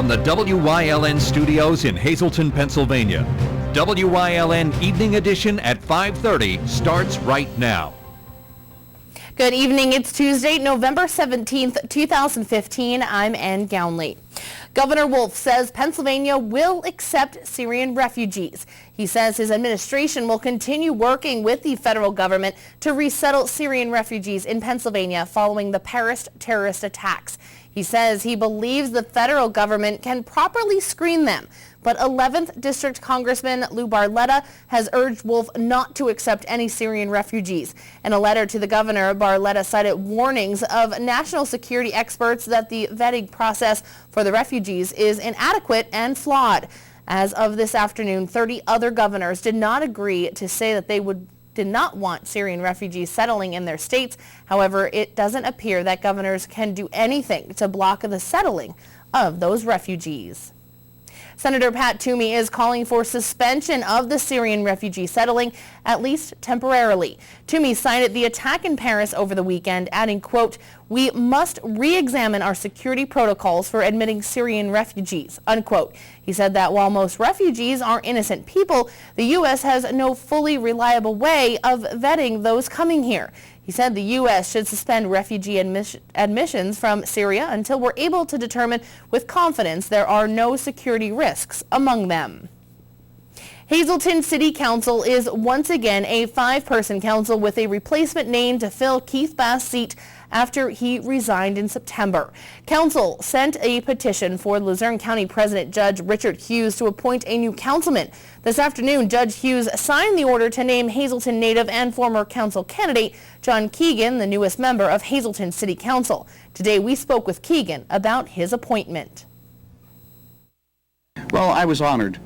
from the WYLN studios in Hazleton, Pennsylvania. WYLN Evening Edition at 5:30 starts right now. Good evening. It's Tuesday, November 17th, 2015. I'm Ann Gownley. Governor Wolf says Pennsylvania will accept Syrian refugees. He says his administration will continue working with the federal government to resettle Syrian refugees in Pennsylvania following the Paris terrorist attacks. He says he believes the federal government can properly screen them, but 11th District Congressman Lou Barletta has urged Wolf not to accept any Syrian refugees. In a letter to the governor, Barletta cited warnings of national security experts that the vetting process for the refugees is inadequate and flawed. As of this afternoon, 30 other governors did not agree to say that they did not want Syrian refugees settling in their states. However, it doesn't appear that governors can do anything to block the settling of those refugees. Senator Pat Toomey is calling for suspension of the Syrian refugee settling, at least temporarily. Toomey cited the attack in Paris over the weekend, adding, quote, "We must re-examine our security protocols for admitting Syrian refugees," unquote. He said that while most refugees are innocent people, the U.S. has no fully reliable way of vetting those coming here. He said the U.S. should suspend refugee admissions from Syria until we're able to determine with confidence there are no security risks among them. Hazleton City Council is once again a 5-person council with a replacement name to fill Keith Bass' seat after he resigned in September. Council sent a petition for Luzerne County President Judge Richard Hughes to appoint a new councilman. This afternoon, Judge Hughes signed the order to name Hazleton native and former council candidate John Keegan the newest member of Hazleton City Council. Today, we spoke with Keegan about his appointment. Well, I was honored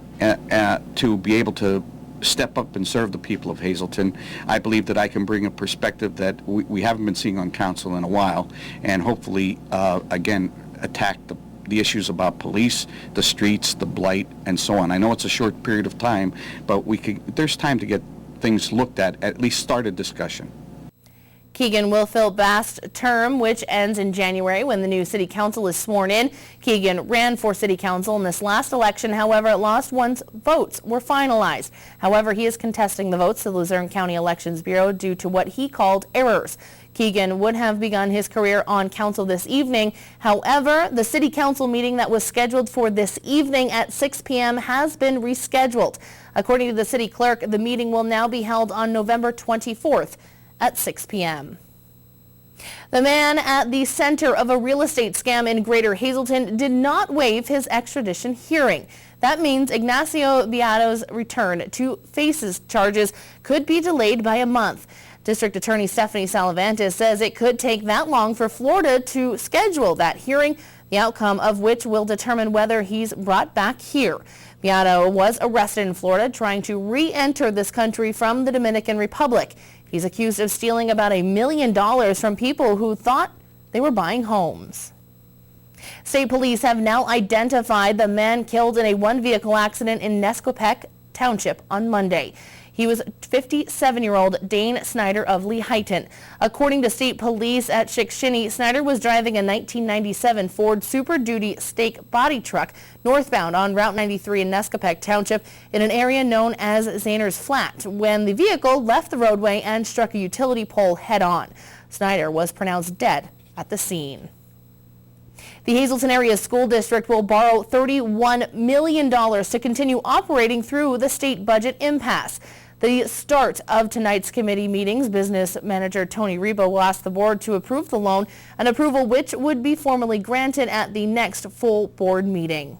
to be able to step up and serve the people of Hazleton. I believe that I can bring a perspective that we haven't been seeing on council in a while, and hopefully, again, attack the issues about police, the streets, the blight, and so on. I know it's a short period of time, but there's time to get things looked at least start a discussion. Keegan will fill Bass' term, which ends in January when the new city council is sworn in. Keegan ran for city council in this last election, however, lost once votes were finalized. However, he is contesting the votes to the Luzerne County Elections Bureau due to what he called errors. Keegan would have begun his career on council this evening. However, the city council meeting that was scheduled for this evening at 6 p.m. has been rescheduled. According to the city clerk, the meeting will now be held on November 24th. At 6 p.m. The man at the center of a real estate scam in Greater Hazleton did not waive his extradition hearing. That means Ignacio Beato's return to face his charges could be delayed by a month. District Attorney Stephanie Salavantis says it could take that long for Florida to schedule that hearing, the outcome of which will determine whether he's brought back here. Beato was arrested in Florida trying to re-enter this country from the Dominican Republic. He's accused of stealing about $1 million from people who thought they were buying homes. State police have now identified the man killed in a one-vehicle accident in Nesquipec Township on Monday. He was 57-year-old Dane Snyder of Lehighton. According to state police at Chickasha, Snyder was driving a 1997 Ford Super Duty stake body truck northbound on Route 93 in Nesquipec Township in an area known as Zahner's Flat when the vehicle left the roadway and struck a utility pole head-on. Snyder was pronounced dead at the scene. The Hazleton Area School District will borrow $31 million to continue operating through the state budget impasse. The start of tonight's committee meetings, Business Manager Tony Reba will ask the board to approve the loan, an approval which would be formally granted at the next full board meeting.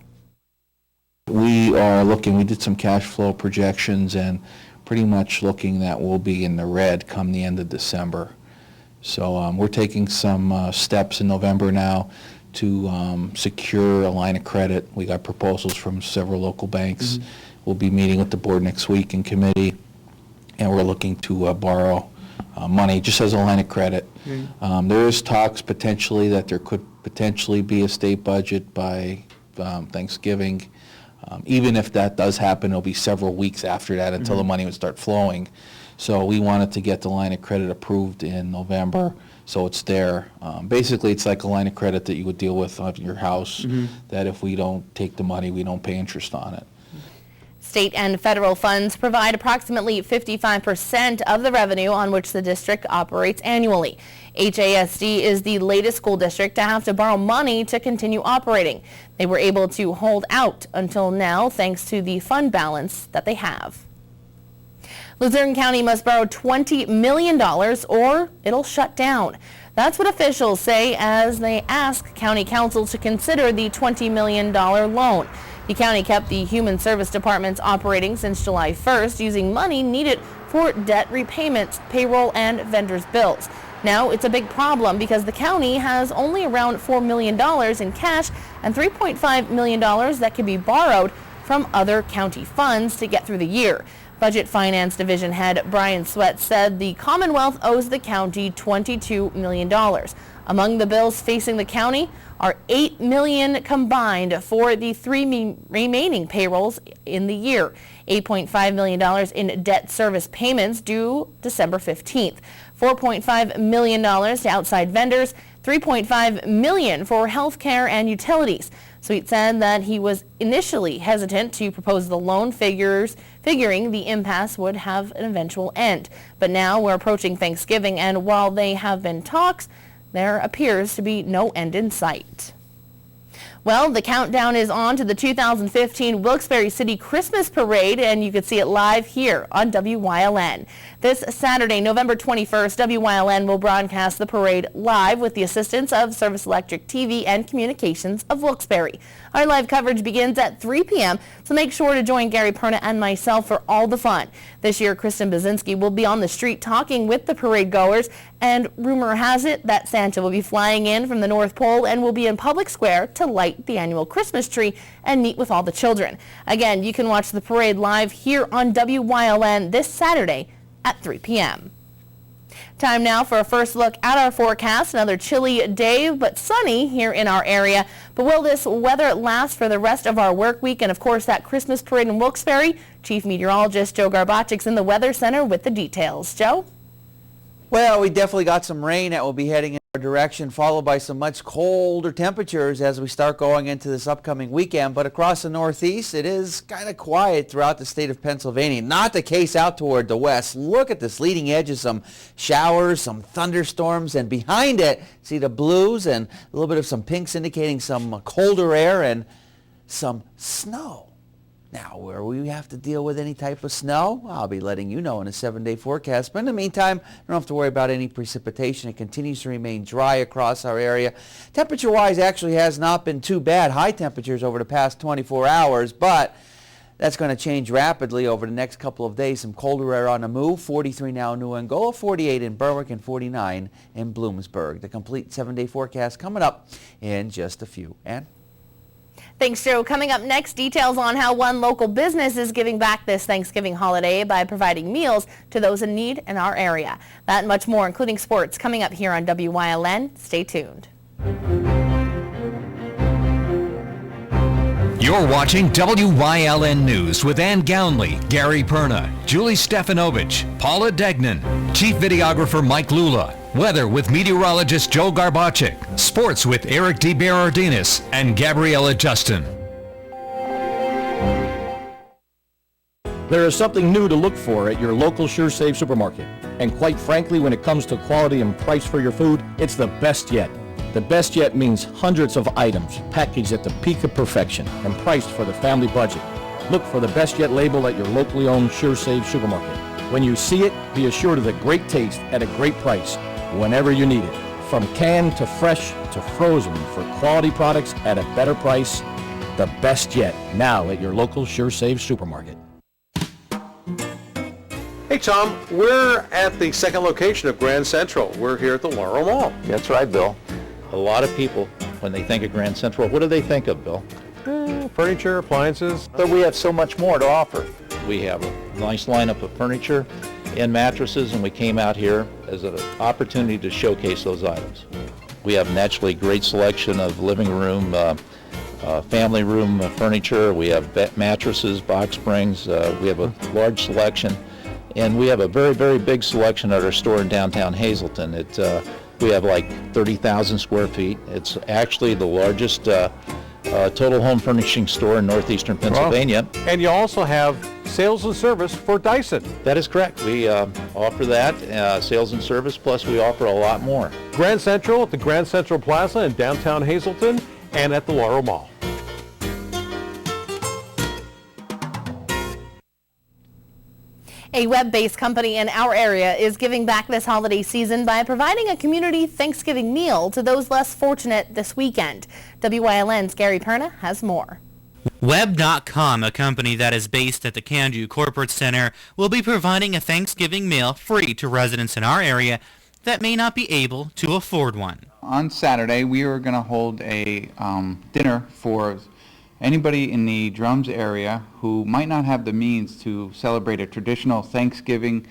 We did some cash flow projections and pretty much looking that we'll be in the red come the end of December. So we're taking some steps in November now to secure a line of credit. We got proposals from several local banks. We'll be meeting with the board next week in committee, and we're looking to borrow money just as a line of credit. There is talks potentially that there could potentially be a state budget by Thanksgiving. Even if that does happen, it'll be several weeks after that until the money would start flowing. So we wanted to get the line of credit approved in November, so it's there. Basically, it's like a line of credit that you would deal with on your house, that if we don't take the money, we don't pay interest on it. State and federal funds provide approximately 55% of the revenue on which the district operates annually. HASD is the latest school district to have to borrow money to continue operating. They were able to hold out until now thanks to the fund balance that they have. Luzerne County must borrow $20 million or it'll shut down. That's what officials say as they ask County Council to consider the $20 million loan. The county kept the Human Service Departments operating since July 1st, using money needed for debt repayments, payroll, and vendors' bills. Now it's a big problem because the county has only around $4 million in cash and $3.5 million that can be borrowed from other county funds to get through the year. Budget Finance Division Head Brian Sweat said the Commonwealth owes the county $22 million. Among the bills facing the county are $8 million combined for the three remaining payrolls in the year, $8.5 million in debt service payments due December 15th, $4.5 million to outside vendors, $3.5 million for health care and utilities. Sweet said that he was initially hesitant to propose the loan figuring the impasse would have an eventual end. But now we're approaching Thanksgiving, and while they have been talks, there appears to be no end in sight. Well, the countdown is on to the 2015 Wilkes-Barre City Christmas Parade, and you can see it live here on WYLN. This Saturday, November 21st, WYLN will broadcast the parade live with the assistance of Service Electric TV and Communications of Wilkes-Barre. Our live coverage begins at 3 p.m., so make sure to join Gary Perna and myself for all the fun. This year, Kristen Bazinski will be on the street talking with the parade goers, and rumor has it that Santa will be flying in from the North Pole and will be in Public Square to light the annual Christmas tree and meet with all the children. Again, you can watch the parade live here on WYLN this Saturday at 3 p.m. Time now for a first look at our forecast. Another chilly day, but sunny here in our area. But will this weather last for the rest of our work week? And of course, that Christmas parade in Wilkes-Barre? Chief Meteorologist Joe Garbachik's in the Weather Center with the details. Joe? Well, we definitely got some rain that will be heading in our direction, followed by some much colder temperatures as we start going into this upcoming weekend. But across the Northeast, it is kind of quiet throughout the state of Pennsylvania. Not the case out toward the west. Look at this leading edge of some showers, some thunderstorms, and behind it, see the blues and a little bit of some pinks indicating some colder air and some snow. Now, where we have to deal with any type of snow, I'll be letting you know in a 7-day forecast. But in the meantime, you don't have to worry about any precipitation. It continues to remain dry across our area. Temperature-wise, actually has not been too bad. High temperatures over the past 24 hours, but that's going to change rapidly over the next couple of days. Some colder air on the move. 43 now in New Angola, 48 in Berwick, and 49 in Bloomsburg. The complete 7-day forecast coming up in just a few. And Thanks, Joe. Coming up next, details on how one local business is giving back this Thanksgiving holiday by providing meals to those in need in our area. That and much more, including sports, coming up here on WYLN. Stay tuned. You're watching WYLN News with Ann Gownley, Gary Perna, Julie Stefanovich, Paula Degnan, Chief Videographer Mike Lula, weather with meteorologist Joe Garbachik, sports with Eric DeBerardinis and Gabriella Justin. There is something new to look for at your local Sure Save supermarket. And quite frankly, when it comes to quality and price for your food, it's the best yet. The best yet means hundreds of items packaged at the peak of perfection and priced for the family budget. Look for the best yet label at your locally owned Sure Save supermarket. When you see it, be assured of the great taste at a great price whenever you need it. From canned to fresh to frozen for quality products at a better price, the best yet now at your local Sure Save supermarket. Hey Tom, we're at the second location of Grand Central. We're here at the Laurel Mall. That's right, Bill. A lot of people, when they think of Grand Central, what do they think of, Bill? Furniture, appliances. But we have so much more to offer. We have a nice lineup of furniture and mattresses, and we came out here as an opportunity to showcase those items. We have naturally great selection of living room family room furniture. We have mattresses, box springs. We have a large selection. And we have a very, very big selection at our store in downtown Hazleton. We have like 30,000 square feet. It's actually the largest total home furnishing store in northeastern Pennsylvania. Wow. And you also have sales and service for Dyson. That is correct. We offer that, sales and service, plus we offer a lot more. Grand Central at the Grand Central Plaza in downtown Hazleton and at the Laurel Mall. A web-based company in our area is giving back this holiday season by providing a community Thanksgiving meal to those less fortunate this weekend. WYLN's Gary Perna has more. Web.com, a company that is based at the Candu Corporate Center, will be providing a Thanksgiving meal free to residents in our area that may not be able to afford one. On Saturday, we are going to hold a dinner for anybody in the Drums area who might not have the means to celebrate a traditional Thanksgiving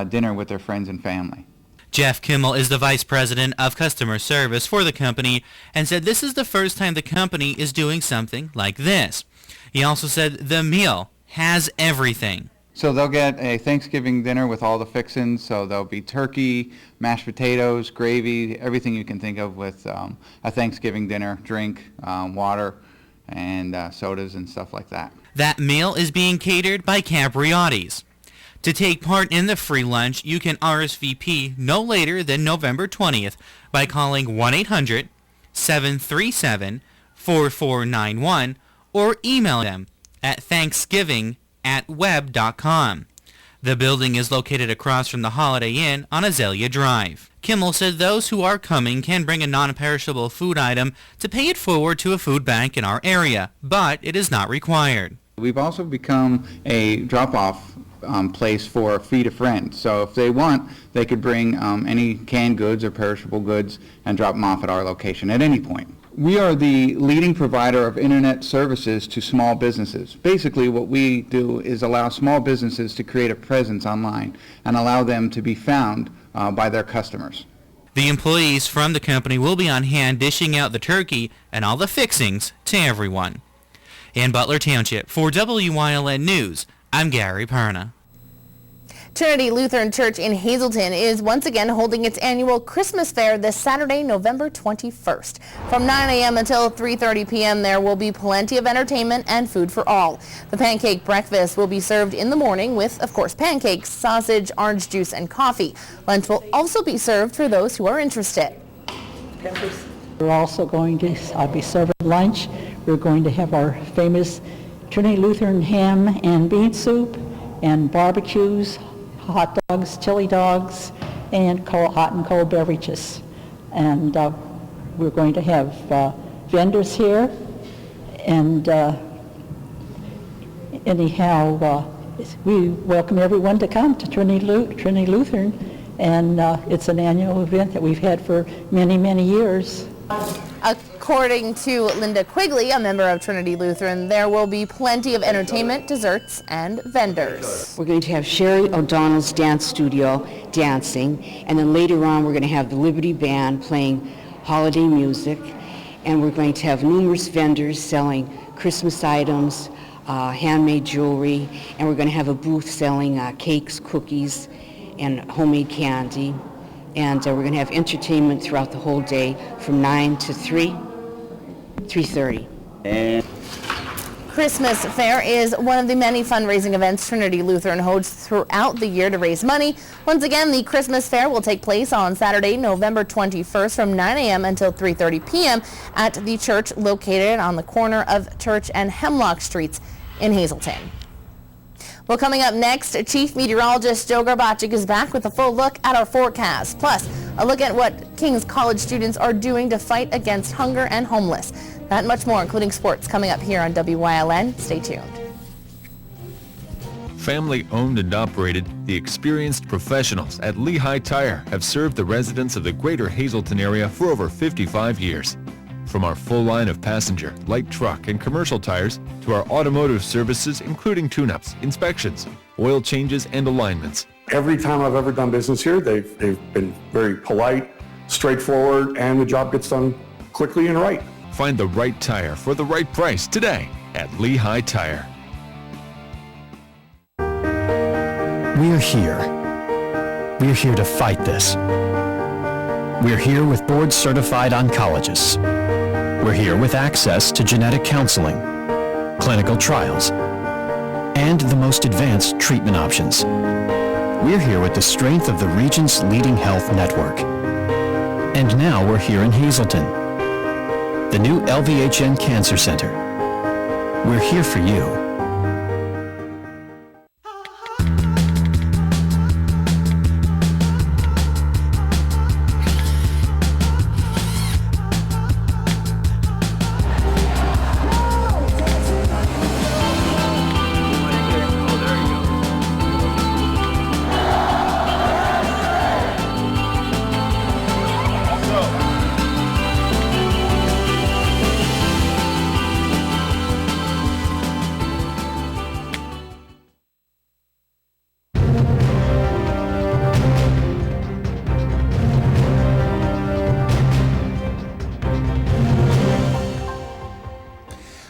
dinner with their friends and family. Jeff Kimmel is the Vice President of Customer Service for the company and said this is the first time the company is doing something like this. He also said the meal has everything. So they'll get a Thanksgiving dinner with all the fixings, so there'll be turkey, mashed potatoes, gravy, everything you can think of with a Thanksgiving dinner, drink, water, and sodas and stuff like that. That meal is being catered by Capriotti's. To take part in the free lunch, you can RSVP no later than November 20th by calling 1-800-737-4491 or email them at thanksgiving@web.com. The building is located across from the Holiday Inn on Azalea Drive. Kimmel said those who are coming can bring a non-perishable food item to pay it forward to a food bank in our area, but it is not required. We've also become a drop-off place for Feed a Friend. So if they want, they could bring any canned goods or perishable goods and drop them off at our location at any point. We are the leading provider of internet services to small businesses. Basically, what we do is allow small businesses to create a presence online and allow them to be found by their customers. The employees from the company will be on hand dishing out the turkey and all the fixings to everyone. In Butler Township, for WYLN News, I'm Gary Perna. Trinity Lutheran Church in Hazleton is once again holding its annual Christmas fair this Saturday, November 21st. From 9 a.m. until 3:30 p.m. there will be plenty of entertainment and food for all. The pancake breakfast will be served in the morning with, of course, pancakes, sausage, orange juice, and coffee. Lunch will also be served for those who are interested. We're also going to be serving lunch. We're going to have our famous Trinity Lutheran ham and bean soup and barbecues, hot dogs, chili dogs, and hot and cold beverages. And we're going to have vendors here. And anyhow, we welcome everyone to come to Trinity Lutheran. And it's an annual event that we've had for many, many years. According to Linda Quigley, a member of Trinity Lutheran, there will be plenty of entertainment, desserts, and vendors. We're going to have Sherry O'Donnell's dance studio dancing, and then later on we're going to have the Liberty Band playing holiday music, and we're going to have numerous vendors selling Christmas items, handmade jewelry, and we're going to have a booth selling cakes, cookies, and homemade candy. And we're going to have entertainment throughout the whole day from 9 to 3:30. Christmas Fair is one of the many fundraising events Trinity Lutheran hosts throughout the year to raise money. Once again, the Christmas Fair will take place on Saturday, November 21st from 9 a.m. until 3:30 p.m. at the church located on the corner of Church and Hemlock Streets in Hazleton. Well, coming up next, Chief Meteorologist Joe Garbacik is back with a full look at our forecast. Plus, a look at what King's College students are doing to fight against hunger and homeless. That and much more, including sports, coming up here on WYLN. Stay tuned. Family owned and operated, the experienced professionals at Lehigh Tire have served the residents of the greater Hazleton area for over 55 years. From our full line of passenger, light truck, and commercial tires to our automotive services including tune-ups, inspections, oil changes, and alignments. Every time I've ever done business here, they've been very polite, straightforward, and the job gets done quickly and right. Find the right tire for the right price today at Lehigh Tire. We're here. We're here to fight this. We're here with board-certified oncologists. We're here with access to genetic counseling, clinical trials, and the most advanced treatment options. We're here with the strength of the region's leading health network. And now we're here in Hazleton, the new LVHN Cancer Center. We're here for you.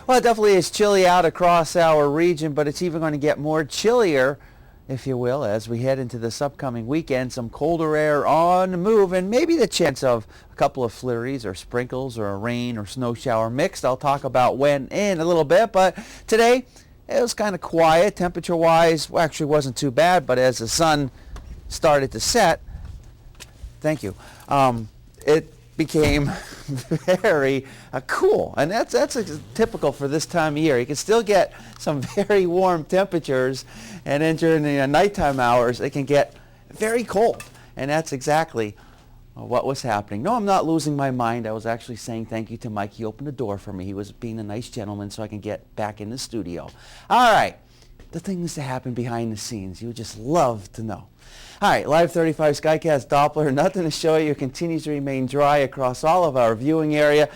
Well, it definitely is chilly out across our region, but it's even going to get more chillier, if you will, as we head into this upcoming weekend. Some colder air on the move, and maybe the chance of a couple of flurries or sprinkles or a rain or snow shower mixed. I'll talk about when in a little bit, but today it was kind of quiet. Temperature-wise, well, actually wasn't too bad, but as the sun started to set, thank you, it became very cool, and that's typical for this time of year. You can still get some very warm temperatures, and then during the nighttime hours it can get very cold, and that's exactly what was happening. No, I'm not losing my mind. I was actually saying thank you to Mike. He opened the door for me. He was being a nice gentleman so I can get back in the studio. All right, the things that happen behind the scenes you would just love to know. All right, Live 35 Skycast Doppler, nothing to show you. It continues to remain dry across all of our viewing area.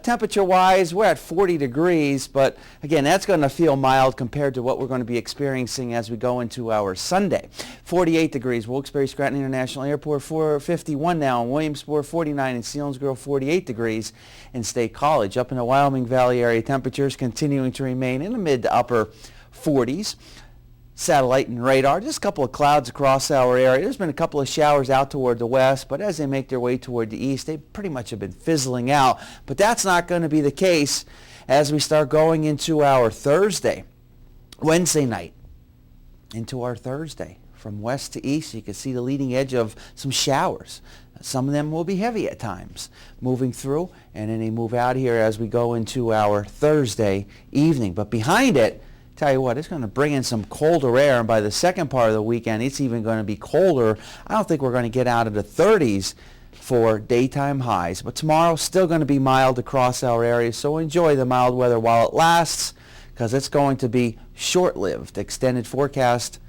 Temperature-wise, we're at 40 degrees, but again, that's going to feel mild compared to what we're going to be experiencing as we go into our Sunday. 48 degrees, Wilkes-Barre Scranton International Airport, 51 now in Williamsport, 49 in Selinsgrove, 48 degrees in State College. Up in the Wyoming Valley area, temperatures continuing to remain in the mid to upper 40s. Satellite and radar, just a couple of clouds across our area. There's been a couple of showers out toward the west, but as they make their way toward the east, they pretty much have been fizzling out. But that's not going to be the case as we start going into our Wednesday night, into our Thursday. From west to east, you can see the leading edge of some showers. Some of them will be heavy at times, moving through, and then they move out here as we go into our Thursday evening. But behind it, tell you what, it's going to bring in some colder air, and by the second part of the weekend, it's even going to be colder. I don't think we're going to get out of the 30s for daytime highs, but tomorrow still going to be mild across our area, so enjoy the mild weather while it lasts, because it's going to be short-lived. Extended forecast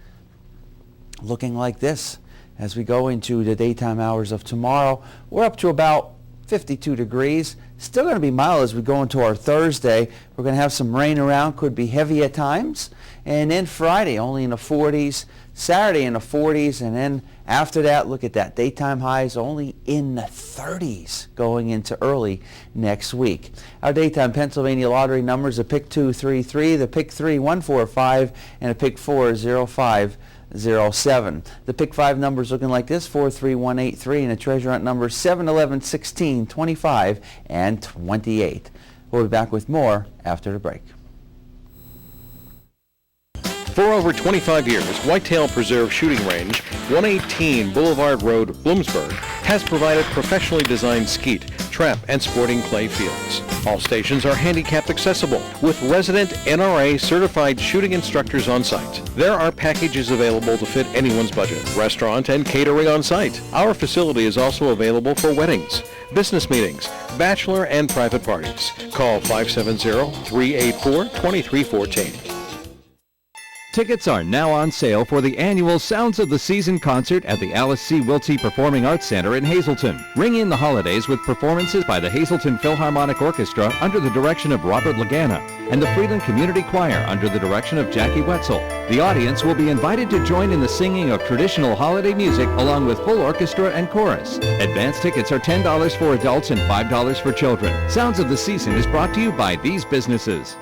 looking like this as we go into the daytime hours of tomorrow. We're up to about 52 degrees. Still going to be mild as we go into our Thursday. We're going to have some rain around, could be heavy at times. And then Friday, only in the 40s. Saturday in the 40s. And then after that, look at that. Daytime highs only in the 30s going into early next week. Our daytime Pennsylvania lottery numbers, a pick 233, the pick 3 145, and a pick 4 0507. The pick 5 numbers looking like this, 43183, and the treasure hunt numbers 7, 11, 16, 25, and 28. We'll be back with more after the break. For over 25 years, Whitetail Preserve Shooting Range, 118 Boulevard Road, Bloomsburg, has provided professionally designed skeet, trap, and sporting clay fields. All stations are handicapped accessible with resident NRA certified shooting instructors on site. There are packages available to fit anyone's budget, restaurant and catering on site. Our facility is also available for weddings, business meetings, bachelor and private parties. Call 570-384-2314. Tickets are now on sale for the annual Sounds of the Season concert at the Alice C. Wiltsey Performing Arts Center in Hazleton. Ring in the holidays with performances by the Hazleton Philharmonic Orchestra under the direction of Robert Lagana and the Freeland Community Choir under the direction of Jackie Wetzel. The audience will be invited to join in the singing of traditional holiday music along with full orchestra and chorus. Advance tickets are $10 for adults and $5 for children. Sounds of the Season is brought to you by these businesses.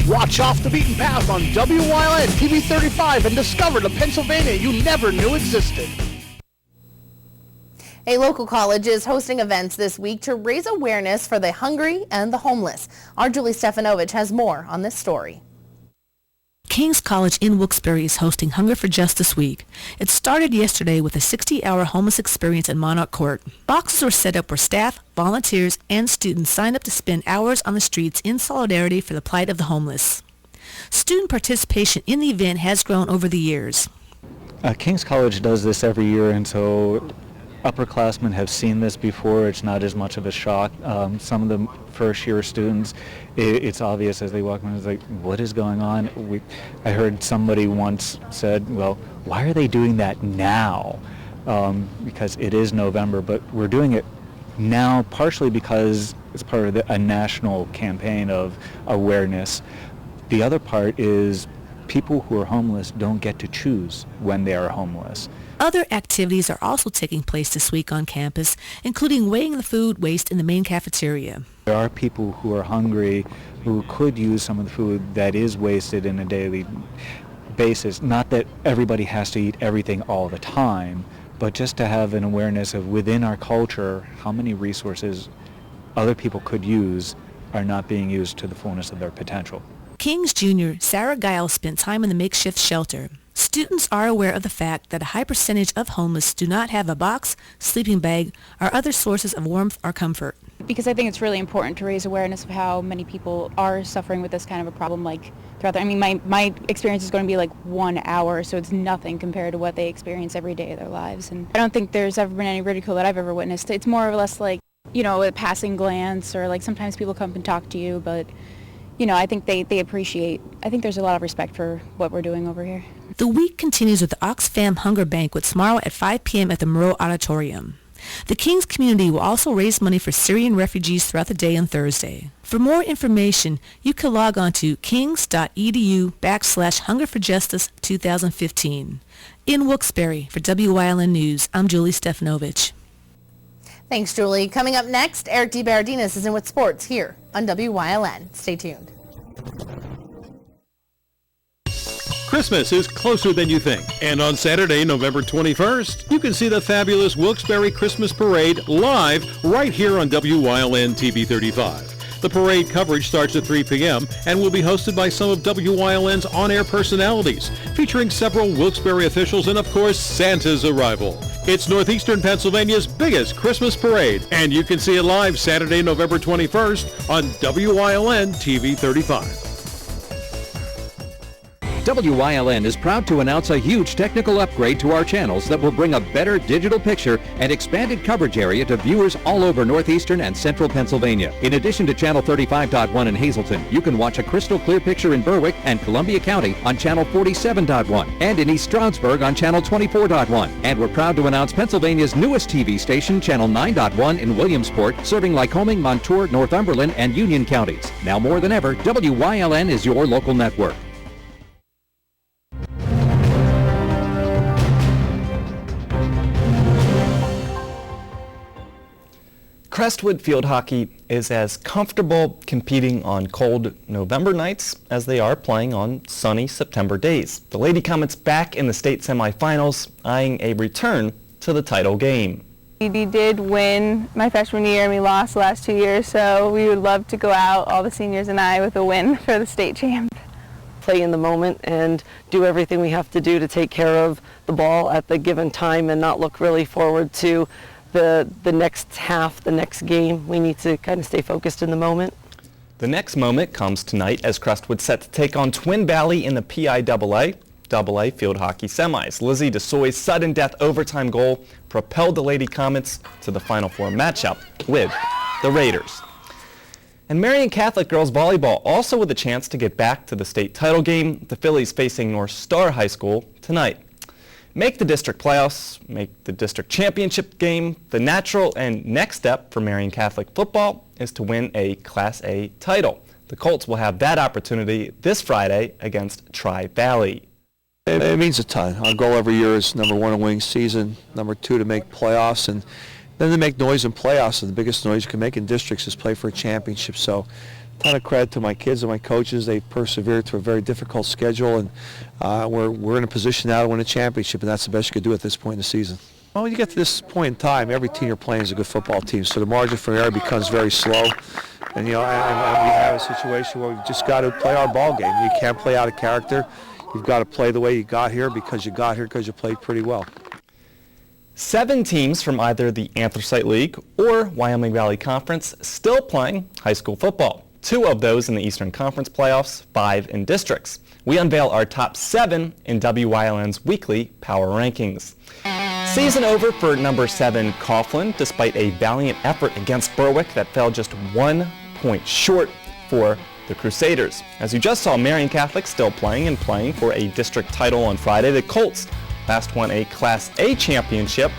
Watch Off the Beaten Path on WYLN TV 35 and discover the Pennsylvania you never knew existed. A local college is hosting events this week to raise awareness for the hungry and the homeless. Our Julie Stefanovich has more on this story. King's College in Wilkes-Barre is hosting Hunger for Justice Week. It started yesterday with a 60-hour homeless experience in Monarch Court. Boxes were set up where staff, volunteers, and students signed up to spend hours on the streets in solidarity for the plight of the homeless. Student participation in the event has grown over the years. King's College does this every year, and so upperclassmen have seen this before. It's not as much of a shock. Some of the first-year students, it's obvious as they walk in, it's like, what is going on? I heard somebody once said, well, why are they doing that now? Because it is November, but we're doing it now partially because it's part of a national campaign of awareness. The other part is people who are homeless don't get to choose when they are homeless. Other activities are also taking place this week on campus, including weighing the food waste in the main cafeteria. There are people who are hungry who could use some of the food that is wasted in a daily basis. Not that everybody has to eat everything all the time, but just to have an awareness of within our culture how many resources other people could use are not being used to the fullness of their potential. King's Junior Sarah Giles spent time in the makeshift shelter. Students are aware of the fact that a high percentage of homeless do not have a box, sleeping bag, or other sources of warmth or comfort. Because I think it's really important to raise awareness of how many people are suffering with this kind of a problem. Like throughout my experience is going to be like 1 hour, so it's nothing compared to what they experience every day of their lives. And I don't think there's ever been any ridicule that I've ever witnessed. It's more or less like, a passing glance, or like sometimes people come and talk to you, but I think they appreciate, I think there's a lot of respect for what we're doing over here. The week continues with the Oxfam Hunger Banquet tomorrow at 5 p.m. at the Moreau Auditorium. The King's community will also raise money for Syrian refugees throughout the day on Thursday. For more information, you can log on to kings.edu/hungerforjustice 2015. In Wilkes-Barre, for WYLN News, I'm Julie Stefanovich. Thanks, Julie. Coming up next, Eric DeBardinas is in with sports here on WYLN. Stay tuned. Christmas is closer than you think, and on Saturday, November 21st, you can see the fabulous Wilkes-Barre Christmas Parade live right here on WYLN TV 35. The parade coverage starts at 3 p.m. and will be hosted by some of WYLN's on-air personalities, featuring several Wilkes-Barre officials and, of course, Santa's arrival. It's Northeastern Pennsylvania's biggest Christmas parade, and you can see it live Saturday, November 21st on WYLN TV 35. WYLN is proud to announce a huge technical upgrade to our channels that will bring a better digital picture and expanded coverage area to viewers all over northeastern and central Pennsylvania. In addition to Channel 35.1 in Hazleton, you can watch a crystal clear picture in Berwick and Columbia County on Channel 47.1 and in East Stroudsburg on Channel 24.1. And we're proud to announce Pennsylvania's newest TV station, Channel 9.1 in Williamsport, serving Lycoming, Montour, Northumberland, and Union counties. Now more than ever, WYLN is your local network. Crestwood Field Hockey is as comfortable competing on cold November nights as they are playing on sunny September days. The Lady Comets back in the state semifinals, eyeing a return to the title game. We did win my freshman year and we lost the last 2 years, so we would love to go out, all the seniors and I, with a win for the state champ. play in the moment and do everything we have to do to take care of the ball at the given time and not look really forward to the next half, the next game. We need to kind of stay focused in the moment. The next moment comes tonight as Crestwood set to take on Twin Valley in the PIAA AA field hockey semis. Lizzie DeSoy's sudden death overtime goal propelled the Lady Comets to the Final Four matchup with the Raiders. And Marian Catholic girls volleyball also with a chance to get back to the state title game. The Phillies facing North Star High School tonight. Make the district playoffs, make the district championship game. The natural and next step for Marian Catholic football is to win a Class A title. The Colts will have that opportunity this Friday against Tri-Valley. It means a ton. Our goal every year is number 1 to win season, number 2 to make playoffs, and then to make noise in playoffs. And the biggest noise you can make in districts is play for a championship. So a ton of credit to my kids and my coaches. They persevered through a very difficult schedule, and we're in a position now to win a championship, and that's the best you could do at this point in the season. Well, when you get to this point in time, every team you're playing is a good football team, so the margin for error becomes very slow. And, you know, and we have a situation where we've just got to play our ball game. You can't play out of character. You've got to play the way you got here because you played pretty well. 7 teams from either the Anthracite League or Wyoming Valley Conference still playing high school football. 2 of those in the Eastern Conference playoffs, 5 in districts. We unveil our top 7 in WYLN's weekly power rankings. Season over for number 7 Coughlin, despite a valiant effort against Berwick that fell just 1 point short for the Crusaders. As you just saw, Marian Catholic still playing for a district title on Friday. The Colts last won a Class A championship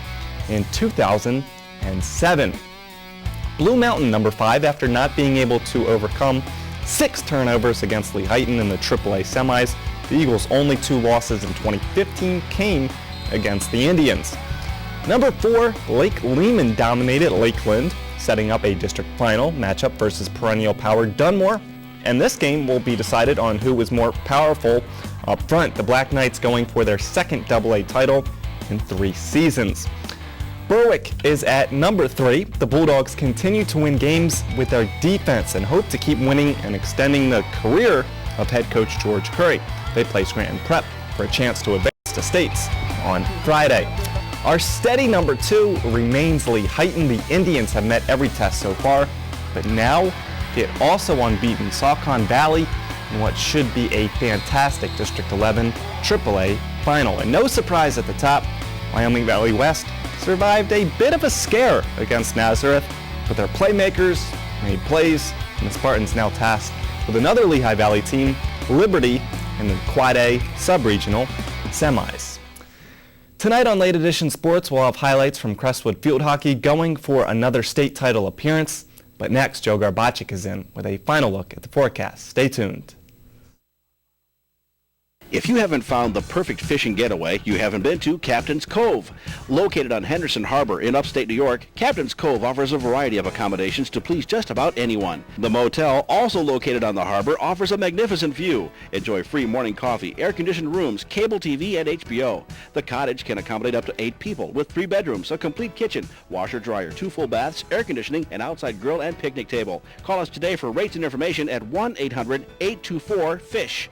in 2007. Blue Mountain, number 5, after not being able to overcome 6 turnovers against Lehighton in the AAA semis. The Eagles' only 2 losses in 2015 came against the Indians. Number 4, Lake Lehman dominated Lakeland, setting up a district final matchup versus perennial power Dunmore. And this game will be decided on who is more powerful up front. The Black Knights going for their 2nd AA title in 3 seasons. Berwick is at number 3. The Bulldogs continue to win games with their defense and hope to keep winning and extending the career of head coach George Curry. They play Scranton Prep for a chance to advance to states on Friday. Our steady number 2 remains Lehighton. The Indians have met every test so far, but now get also unbeaten Saucon Valley in what should be a fantastic District 11 AAA final. And no surprise at the top, Wyoming Valley West survived a bit of a scare against Nazareth, but their playmakers made plays, and the Spartans now tasked with another Lehigh Valley team, Liberty, in the Quad A sub-regional semis. Tonight on Late Edition Sports, we'll have highlights from Crestwood Field Hockey going for another state title appearance. But next, Joe Garbacik is in with a final look at the forecast. Stay tuned. If you haven't found the perfect fishing getaway, you haven't been to Captain's Cove. Located on Henderson Harbor in upstate New York, Captain's Cove offers a variety of accommodations to please just about anyone. The motel, also located on the harbor, offers a magnificent view. Enjoy free morning coffee, air-conditioned rooms, cable TV, and HBO. The cottage can accommodate up to 8 people with 3 bedrooms, a complete kitchen, washer-dryer, 2 full baths, air conditioning, an outside grill, and picnic table. Call us today for rates and information at 1-800-824-FISH.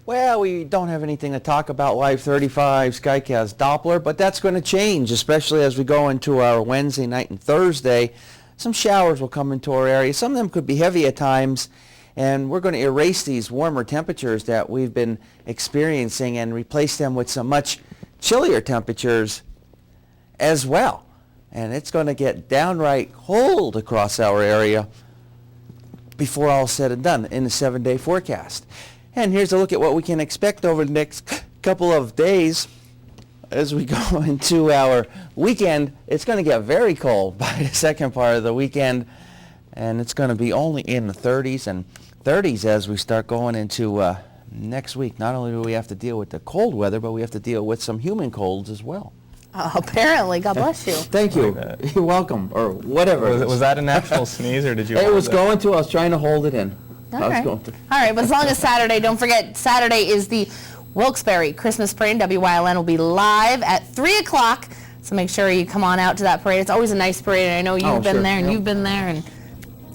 Well, we don't have anything to talk about Live 35 Skycast Doppler, but that's going to change, especially as we go into our Wednesday night and Thursday. Some showers will come into our area. Some of them could be heavy at times, and we're going to erase these warmer temperatures that we've been experiencing and replace them with some much chillier temperatures as well. And it's going to get downright cold across our area before all is said and done in the 7-day forecast. And here's a look at what we can expect over the next couple of days as we go into our weekend. It's going to get very cold by the second part of the weekend, and it's going to be only in the 30s and 30s as we start going into next week. Not only do we have to deal with the cold weather, but we have to deal with some human colds as well. Apparently. God bless you. Thank you. You're welcome, or whatever. Was that an actual sneeze, or did you? It was going to. I was trying to hold it in. I was Okay. going to. All right, but as long as Saturday, don't forget, Saturday is the Wilkes-Barre Christmas Parade. WYLN will be live at 3 o'clock, so make sure you come on out to that parade. It's always a nice parade, and I know you've been sure. there, and Yep. you've been there, and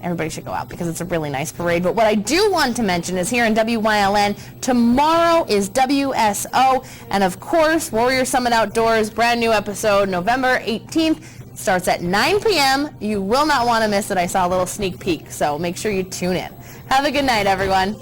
everybody should go out because it's a really nice parade. But what I do want to mention is here in WYLN, tomorrow is WSO, and of course, Warrior Summit Outdoors, brand new episode, November 18th. Starts at 9 p.m. You will not want to miss it. I saw a little sneak peek, so make sure you tune in. Have a good night, everyone.